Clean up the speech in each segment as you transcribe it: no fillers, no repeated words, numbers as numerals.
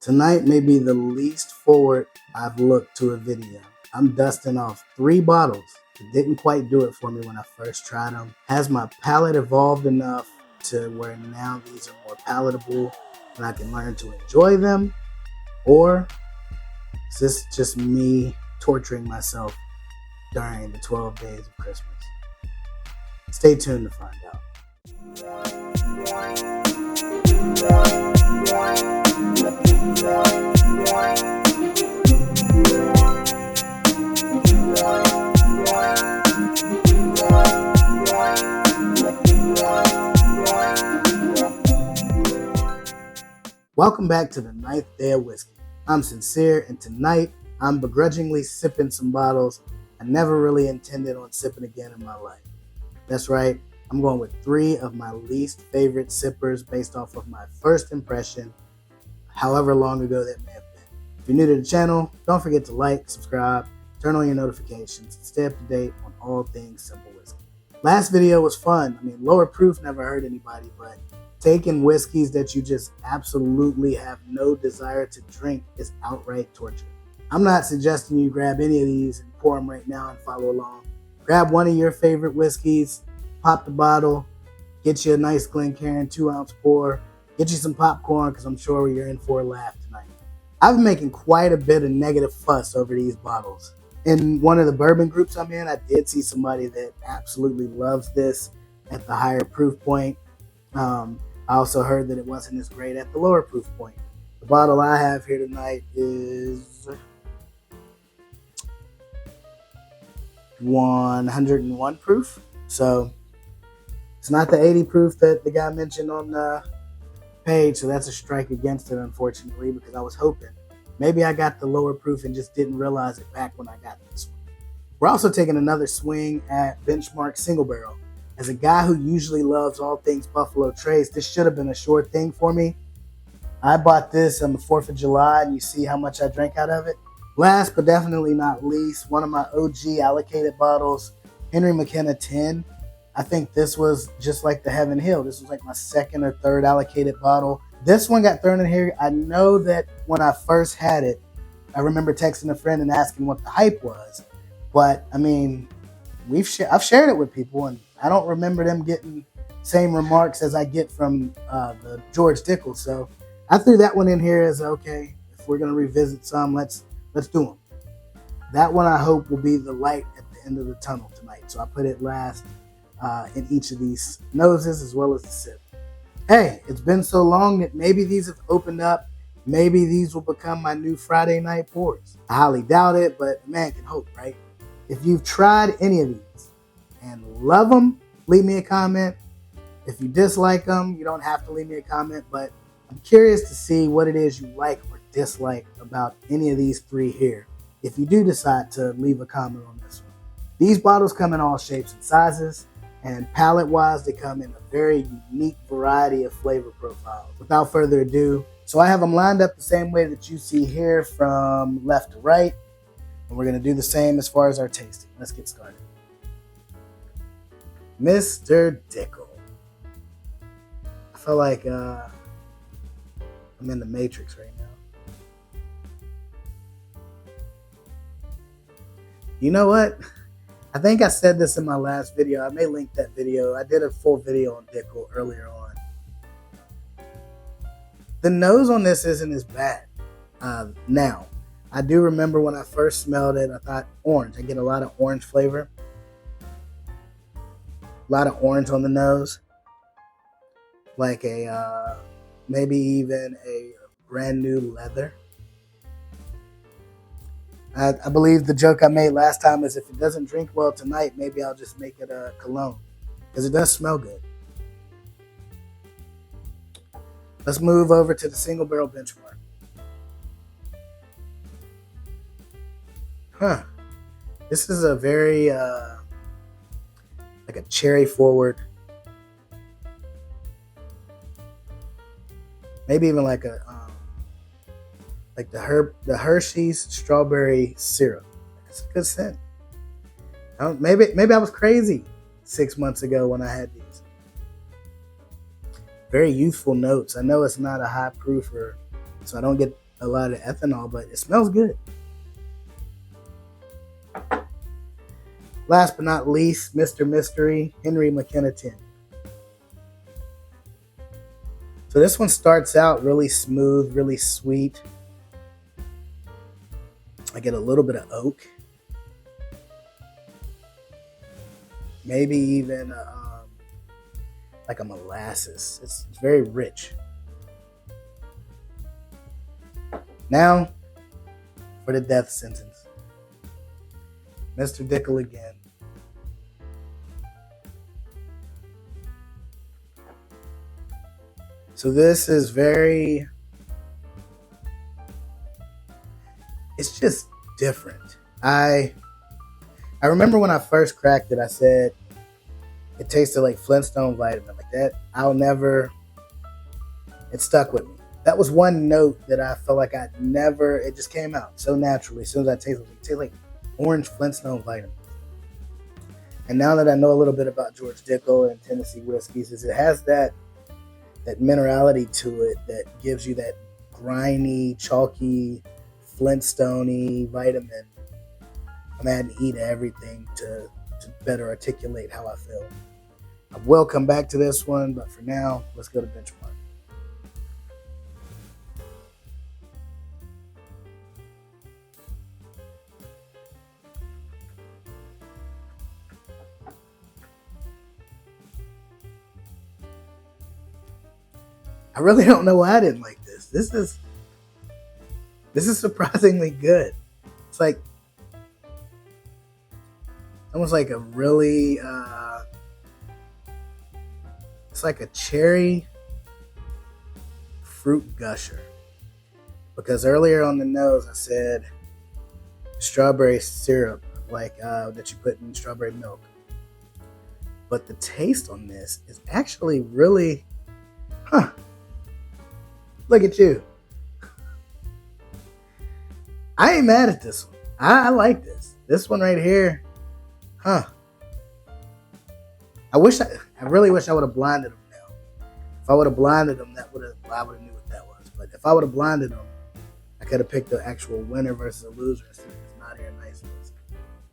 Tonight may be the least forward I've looked to a video. I'm dusting off 3 bottles. It didn't quite do it for me when I first tried them. Has my palate evolved enough to where now these are more palatable and I can learn to enjoy them? Or is this just me torturing myself during the 12 days of Christmas? Stay tuned to find out. Welcome back to the 9th Day of Whiskey. I'm Cyncere, and tonight I'm begrudgingly sipping some bottles I never really intended on sipping again in my life. That's right, I'm going with 3 of my least favorite sippers based off of my first impression, however long ago that may have been. If you're new to the channel, don't forget to like, subscribe, turn on your notifications, and stay up to date on all things Cynple whiskey. Last video was fun. Lower proof never hurt anybody, but taking whiskeys that you just absolutely have no desire to drink is outright torture. I'm not suggesting you grab any of these and pour them right now and follow along. Grab one of your favorite whiskeys, pop the bottle, get you a nice Glencairn 2-ounce pour, get you some popcorn because I'm sure you're in for a laugh tonight. I've been making quite a bit of negative fuss over these bottles. In one of the bourbon groups I'm in, I did see somebody that absolutely loves this at the higher proof point. I also heard that it wasn't as great at the lower proof point. The bottle I have here tonight is 101 proof. So it's not the 80 proof that the guy mentioned on the page. So that's a strike against it, unfortunately, because I was hoping. Maybe I got the lower proof and just didn't realize it back when I got this one. We're also taking another swing at Benchmark Single Barrel. As a guy who usually loves all things Buffalo Trace, this should have been a sure thing for me. I bought this on the 4th of July, and you see how much I drank out of it. Last but definitely not least, one of my OG allocated bottles, Henry McKenna 10. I think this was just like the Heaven Hill. This was like my 2nd or 3rd allocated bottle. This one got thrown in here. I know that when I first had it, I remember texting a friend and asking what the hype was. But, I've shared it with people, and I don't remember them getting same remarks as I get from the George Dickel. So I threw that one in here as, okay, if we're going to revisit some, let's do them. That one I hope will be the light at the end of the tunnel tonight. So I put it last in each of these noses as well as the sip. Hey, it's been so long that maybe these have opened up. Maybe these will become my new Friday night pours. I highly doubt it, but man can hope, right? If you've tried any of these and love them, leave me a comment. If you dislike them, you don't have to leave me a comment, but I'm curious to see what it is you like or dislike about any of these 3 here. If you do decide to leave a comment on this one. These bottles come in all shapes and sizes, and palette-wise, they come in a very unique variety of flavor profiles. Without further ado, so I have them lined up the same way that you see here from left to right. And we're going to do the same as far as our tasting. Let's get started. Mr. Dickel. I feel like I'm in the Matrix right now. You know what? I think I said this in my last video. I may link that video. I did a full video on Dickel earlier on. The nose on this isn't as bad now. I do remember when I first smelled it, I thought orange. I get a lot of orange flavor. A lot of orange on the nose. Like maybe even a brand new leather. I believe the joke I made last time is if it doesn't drink well tonight, maybe I'll just make it a cologne. Because it does smell good. Let's move over to the single barrel benchmark. This is a very like a cherry forward, maybe even like a like the Hershey's strawberry syrup. It's a good scent. Maybe I was crazy 6 months ago when I had these. Very youthful notes. I know it's not a high proofer, so I don't get a lot of ethanol, but it smells good. Last but not least, Mr. Mystery, Henry McKenna 10. So this one starts out really smooth, really sweet. I get a little bit of oak. Maybe even like a molasses. It's very rich. Now for the death sentence. Mr. Dickel again. So this is it's just different. I remember when I first cracked it, I said it tasted like Flintstone vitamin. Like that, it stuck with me. That was one note that I felt like it just came out so naturally. As soon as I tasted it tasted like orange Flintstone vitamin. And now that I know a little bit about George Dickel and Tennessee whiskeys, it has that minerality to it that gives you that grimy, chalky, Flintstone-y vitamin. I'm adding E to everything to better articulate how I feel. I will come back to this one, but for now, let's go to benchmark. I really don't know why I didn't like this. This is surprisingly good. It's like almost like a really it's like a cherry fruit gusher. Because earlier on the nose I said strawberry syrup, like that you put in strawberry milk. But the taste on this is actually really, look at you. I ain't mad at this one. I like this. This one right here, I really wish I would have blinded them now. If I would have blinded them, I would have knew what that was. But if I would have blinded them, I could have picked the actual winner versus a loser instead of this not here niceness.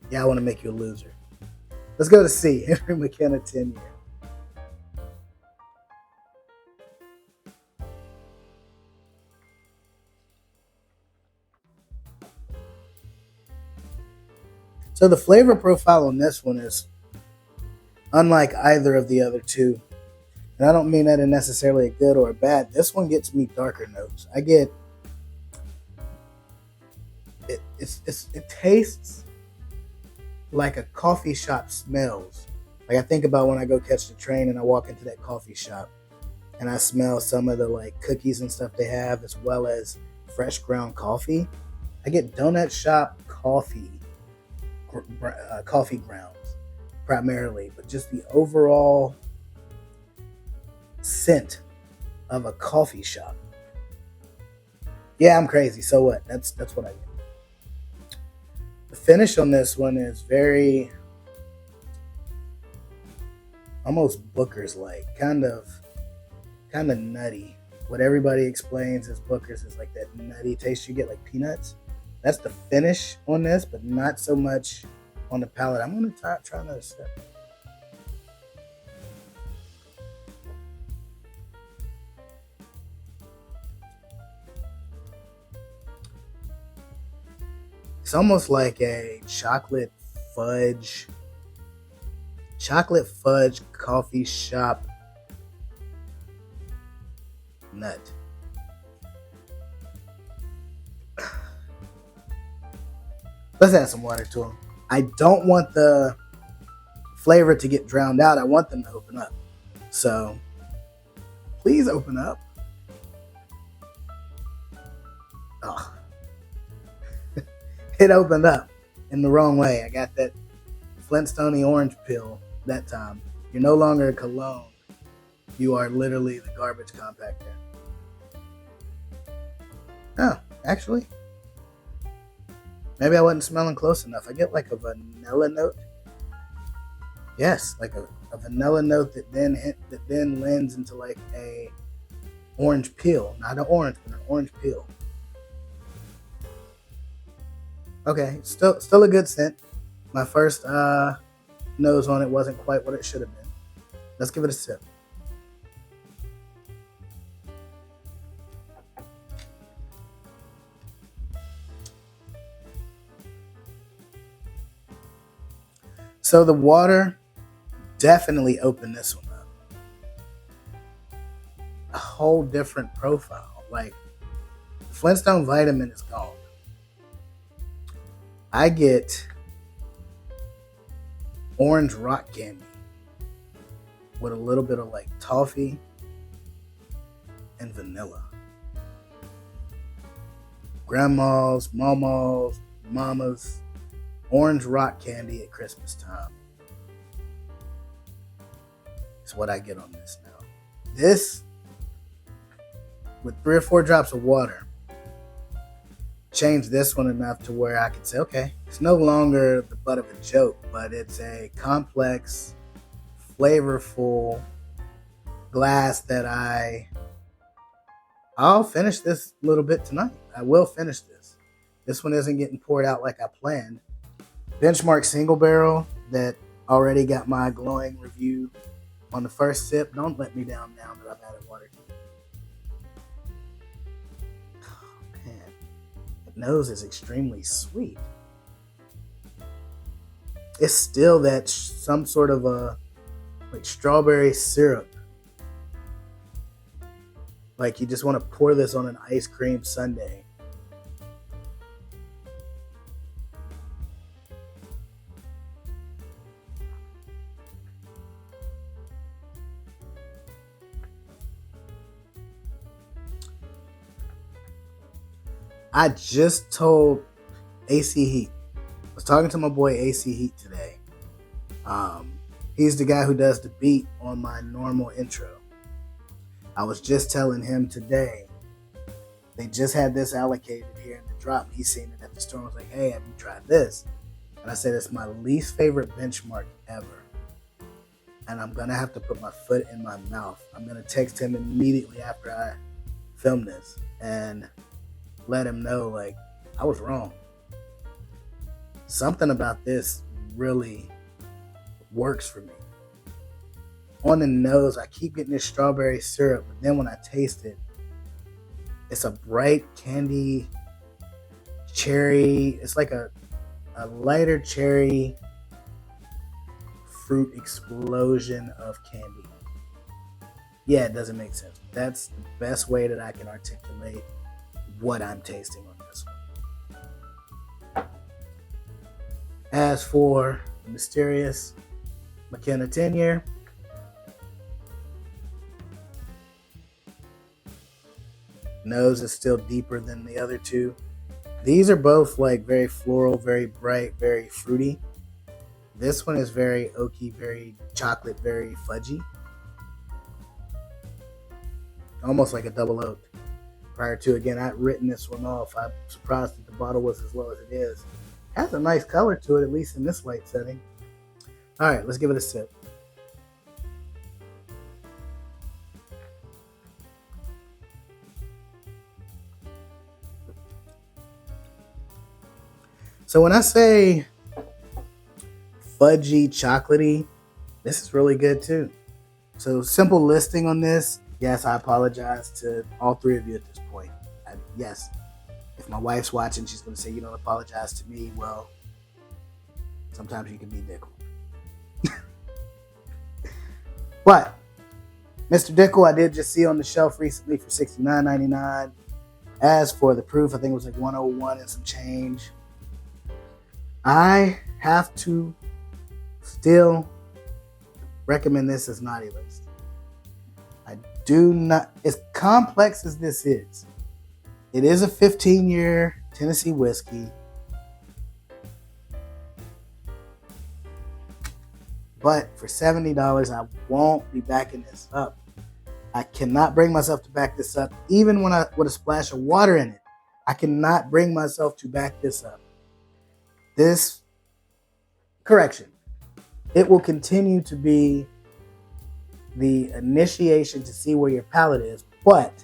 Yeah, I want to make you a loser. Let's go to C. Henry McKenna 10 year. So the flavor profile on this one is unlike either of the other two. And I don't mean that in necessarily a good or a bad. This one gets me darker notes. I get it tastes like a coffee shop smells. Like I think about when I go catch the train and I walk into that coffee shop and I smell some of the like cookies and stuff they have as well as fresh ground coffee. I get donut shop coffee grounds primarily, but just the overall scent of a coffee shop. Yeah, I'm crazy. So what? That's what I get. The finish on this one is very almost Booker's like, kind of nutty. What everybody explains as Booker's is like that nutty taste you get like peanuts. That's the finish on this, but not so much on the palate. I'm going to try another sip. It's almost like a chocolate fudge coffee shop nut. Let's add some water to them. I don't want the flavor to get drowned out. I want them to open up. So please open up. Oh. It opened up in the wrong way. I got that Flintstone orange peel that time. You're no longer a cologne. You are literally the garbage compactor. Oh, actually, maybe I wasn't smelling close enough. I get like a vanilla note. Yes, like a vanilla note that then lends into like a orange peel. Not an orange, but an orange peel. Okay, still a good scent. My first nose on it wasn't quite what it should have been. Let's give it a sip. So the water definitely opened this one up. A whole different profile. Like, Flintstone vitamin is gone. I get orange rock candy with a little bit of like toffee and vanilla. Grandma's, mama's orange rock candy at Christmas time. Is what I get on this now. This, with 3 or 4 drops of water, changed this one enough to where I could say, okay, it's no longer the butt of a joke, but it's a complex, flavorful glass that I'll finish this little bit tonight. I will finish this. This one isn't getting poured out like I planned. Benchmark single barrel that already got my glowing review on the first sip. Don't let me down now that I've added water to it. Oh, man. The nose is extremely sweet. It's still that some sort of a like strawberry syrup. Like you just want to pour this on an ice cream sundae. I just told AC Heat. I was talking to my boy AC Heat today. He's the guy who does the beat on my normal intro. I was just telling him today, they just had this allocated here in the drop. He's seen it at the store. I was like, hey, have you tried this? And I said, it's my least favorite benchmark ever. And I'm going to have to put my foot in my mouth. I'm going to text him immediately after I film this and let him know, like, I was wrong. Something about this really works for me. On the nose, I keep getting this strawberry syrup, but then when I taste it, it's a bright candy cherry. It's like a lighter cherry fruit explosion of candy. Yeah, it doesn't make sense. That's the best way that I can articulate what I'm tasting on this one. As for the mysterious McKenna 10-year, nose is still deeper than the other two. These are both like very floral, very bright, very fruity. This one is very oaky, very chocolate, very fudgy. Almost like a double oak. Prior to, again, I'd written this one off. I'm surprised that the bottle was as low as it is. It has a nice color to it, at least in this light setting. All right, let's give it a sip. So when I say fudgy, chocolatey, this is really good too. So simple listing on this. Yes, I apologize to all 3 of you at this point. Yes, if my wife's watching, she's going to say, you don't apologize to me. Well, sometimes you can be Dickel. But Mr. Dickel, I did just see on the shelf recently for $69.99. As for the proof, I think it was like 101 and some change. I have to still recommend this as naughty list. I do not, as complex as this is, it is a 15-year Tennessee whiskey. But for $70, I won't be backing this up. I cannot bring myself to back this up, even when with a splash of water in it. I cannot bring myself to back this up. This, correction, it will continue to be the initiation to see where your palate is. But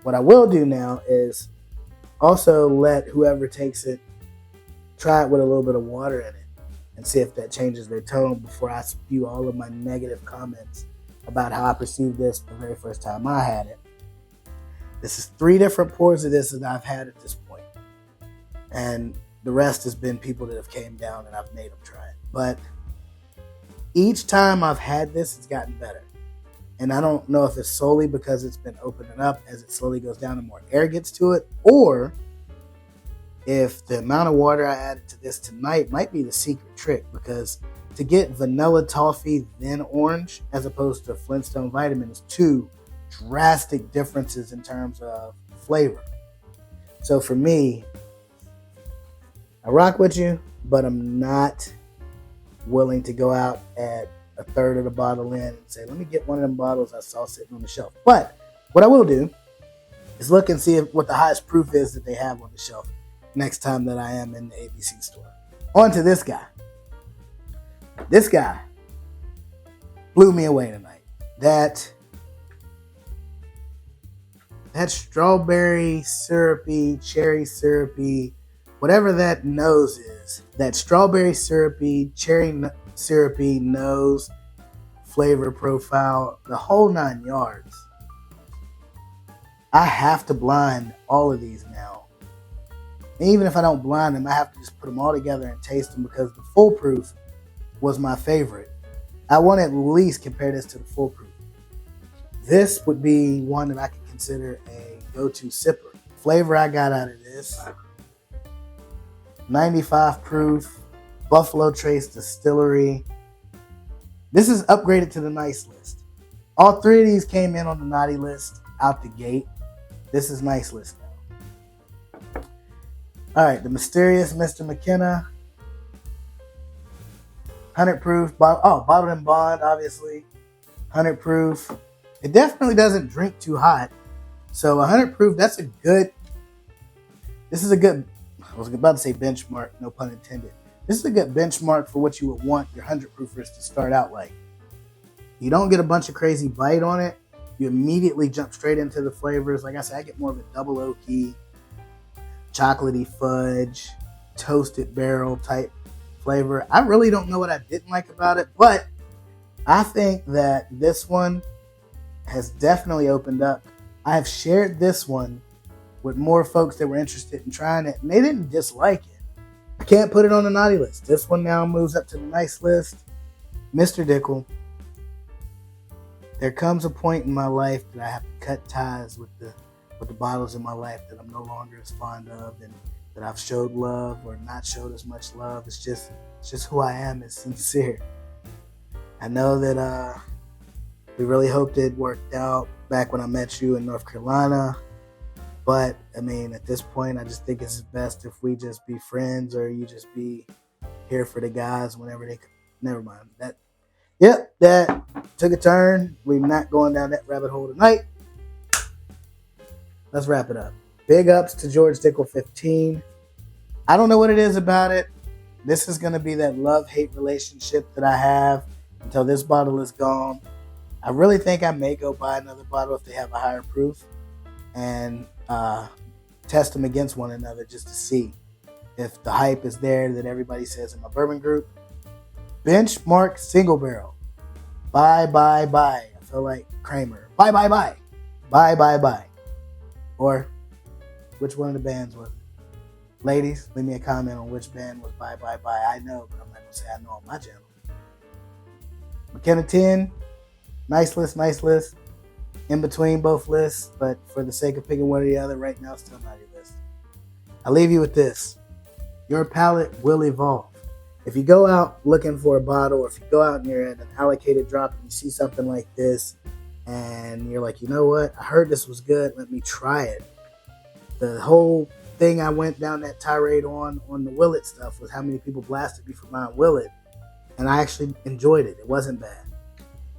what I will do now is also let whoever takes it try it with a little bit of water in it and see if that changes their tone before I spew all of my negative comments about how I perceived this the very first time I had it. This is 3 different pours of this that I've had at this point. And the rest has been people that have came down and I've made them try it. But each time I've had this, it's gotten better. And I don't know if it's solely because it's been opening up as it slowly goes down and more air gets to it, or if the amount of water I added to this tonight might be the secret trick, because to get vanilla toffee then orange as opposed to Flintstone vitamin is 2 drastic differences in terms of flavor. So for me, I rock with you, but I'm not willing to go out at a third of the bottle in and say, let me get one of them bottles I saw sitting on the shelf. But what I will do is look and see what the highest proof is that they have on the shelf next time that I am in the ABC store. On to this guy. This guy blew me away tonight. That strawberry syrupy, cherry syrupy, whatever that nose is, that strawberry syrupy, cherry syrupy nose, flavor profile, the whole 9 yards. I have to blind all of these now. And even if I don't blind them, I have to just put them all together and taste them, because the foolproof was my favorite. I want to at least compare this to the foolproof. This would be one that I could consider a go-to sipper. Flavor I got out of this, 95 proof, Buffalo Trace Distillery. This is upgraded to the nice list. All 3 of these came in on the naughty list out the gate. This is nice list now. All right, the Mysterious Mr. McKenna, 100 proof, bottled in bond, obviously, 100 proof. It definitely doesn't drink too hot. So 100 proof, this is a good, I was about to say benchmark, no pun intended. This is a good benchmark for what you would want your 100 proofers to start out like. You don't get a bunch of crazy bite on it. You immediately jump straight into the flavors. Like I said, I get more of a double oaky, chocolatey fudge, toasted barrel type flavor. I really don't know what I didn't like about it, but I think that this one has definitely opened up. I have shared this one with more folks that were interested in trying it, and they didn't dislike it. I can't put it on the naughty list. This one now moves up to the nice list. Mr. Dickel, there comes a point in my life that I have to cut ties with the bottles in my life that I'm no longer as fond of, and that I've showed love or not showed as much love. It's just who I am as Cyncere. I know that we really hoped it worked out back when I met you in North Carolina. But, I mean, at this point, I just think it's best if we just be friends, or you just be here for the guys whenever they... Never mind. That took a turn. We're not going down that rabbit hole tonight. Let's wrap it up. Big ups to George Dickel 15. I don't know what it is about it. This is going to be that love-hate relationship that I have until this bottle is gone. I really think I may go buy another bottle if they have a higher proof, and test them against one another just to see if the hype is there that everybody says in my bourbon group. Benchmark single barrel. Bye. I feel like Kramer. Bye. Bye. Or which one of the bands was it? Ladies, leave me a comment on which band was Bye. I know, but I'm not going to say I know on my channel. McKenna 10. Nice list. In between both lists, but for the sake of picking one or the other, right now, still not your list. I'll leave you with this. Your palate will evolve. If you go out looking for a bottle, or if you go out and you're at an allocated drop and you see something like this, and you're like, you know what? I heard this was good. Let me try it. The whole thing I went down that tirade on the Willet stuff was how many people blasted me for buying Willet, and I actually enjoyed it. It wasn't bad.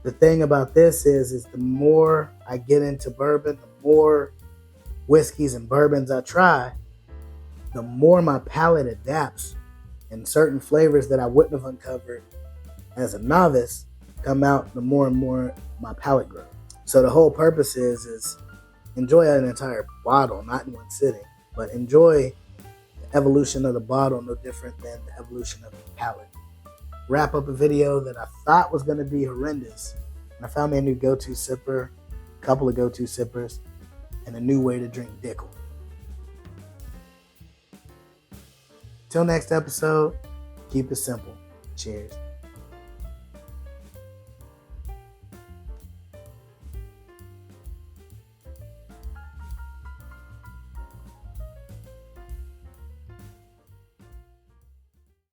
The thing about this is the more I get into bourbon, the more whiskeys and bourbons I try, the more my palate adapts, and certain flavors that I wouldn't have uncovered as a novice come out, the more and more my palate grows. So the whole purpose is enjoy an entire bottle, not in one sitting, but enjoy evolution of the bottle no different than the evolution of the palate. Wrap up a video that I thought was going to be horrendous. And I found me a new go-to sipper, a couple of go-to sippers, and a new way to drink Dickel. Till next episode, keep it simple. Cheers.